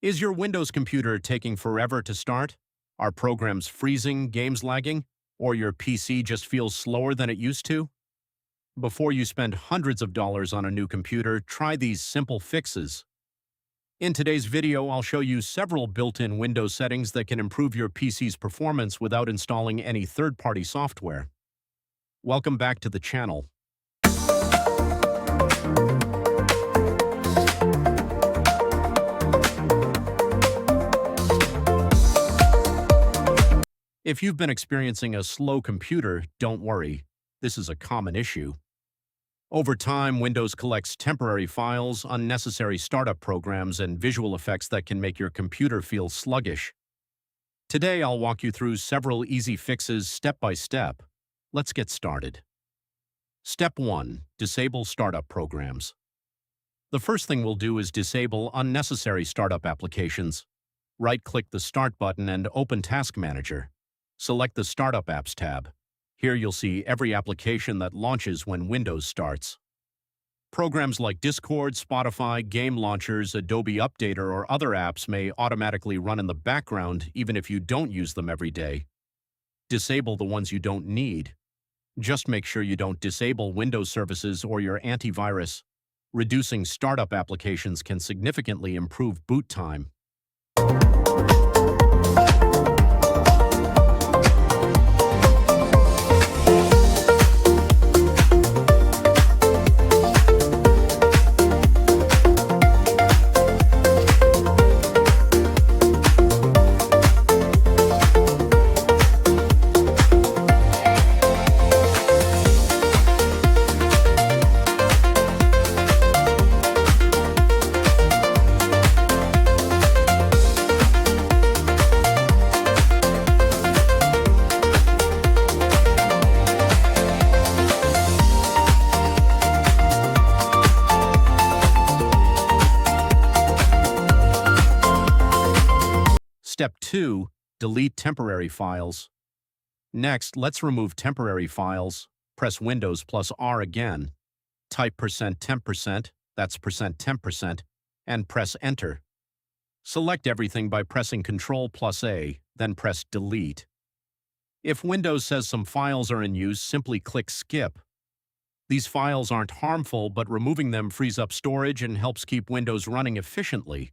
Is your Windows computer taking forever to start? Are programs freezing, games lagging, or your PC just feels slower than it used to? Before you spend hundreds of dollars on a new computer, try these simple fixes. In today's video, I'll show you several built-in Windows settings that can improve your PC's performance without installing any third-party software. Welcome back to the channel. If you've been experiencing a slow computer, don't worry. This is a common issue. Over time, Windows collects temporary files, unnecessary startup programs, and visual effects that can make your computer feel sluggish. Today, I'll walk you through several easy fixes step by step. Let's get started. Step 1. Disable startup programs. The first thing we'll do is disable unnecessary startup applications. Right-click the Start button and open Task Manager. Select the Startup Apps tab. Here you'll see every application that launches when Windows starts. Programs like Discord, Spotify, game launchers, Adobe Updater, or other apps may automatically run in the background even if you don't use them every day. Disable the ones you don't need. Just make sure you don't disable Windows services or your antivirus. Reducing startup applications can significantly improve boot time. Step 2. Delete temporary files. Next, let's remove temporary files. Press Windows plus R again. Type %temp%, that's %temp%, and press Enter. Select everything by pressing Ctrl plus A, then press Delete. If Windows says some files are in use, simply click Skip. These files aren't harmful, but removing them frees up storage and helps keep Windows running efficiently.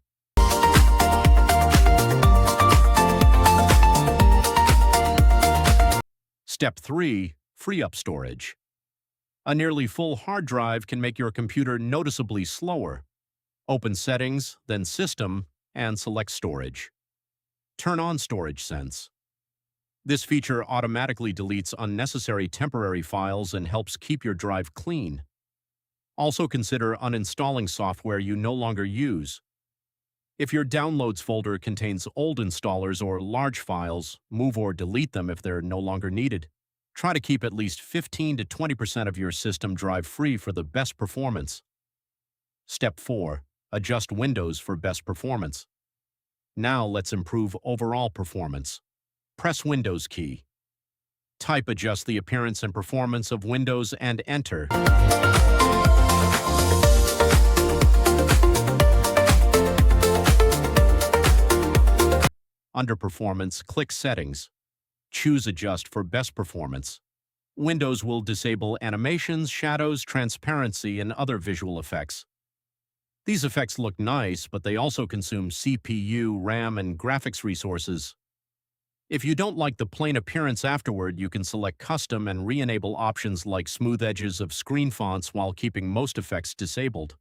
Step 3. Free up storage. A nearly full hard drive can make your computer noticeably slower. Open Settings, then System, and select Storage. Turn on Storage Sense. This feature automatically deletes unnecessary temporary files and helps keep your drive clean. Also consider uninstalling software you no longer use. If your Downloads folder contains old installers or large files, move or delete them if they're no longer needed. Try to keep at least 15 to 20% of your system drive free for the best performance. Step 4. Adjust Windows for best performance. Now let's improve overall performance. Press Windows key. Type Adjust the appearance and performance of Windows and Enter. Under Performance, click Settings. Choose Adjust for best performance. Windows will disable animations, shadows, transparency, and other visual effects. These effects look nice, but they also consume CPU, RAM, and graphics resources. If you don't like the plain appearance afterward, you can select Custom and re-enable options like smooth edges of screen fonts while keeping most effects disabled.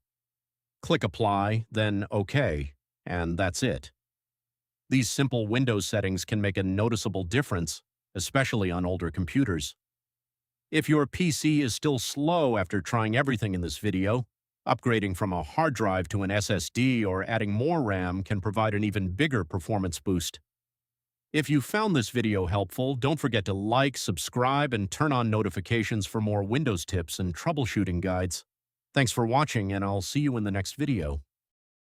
Click Apply, then OK, and that's it. These simple Windows settings can make a noticeable difference, especially on older computers. If your PC is still slow after trying everything in this video, upgrading from a hard drive to an SSD or adding more RAM can provide an even bigger performance boost. If you found this video helpful, don't forget to like, subscribe, and turn on notifications for more Windows tips and troubleshooting guides. Thanks for watching, and I'll see you in the next video.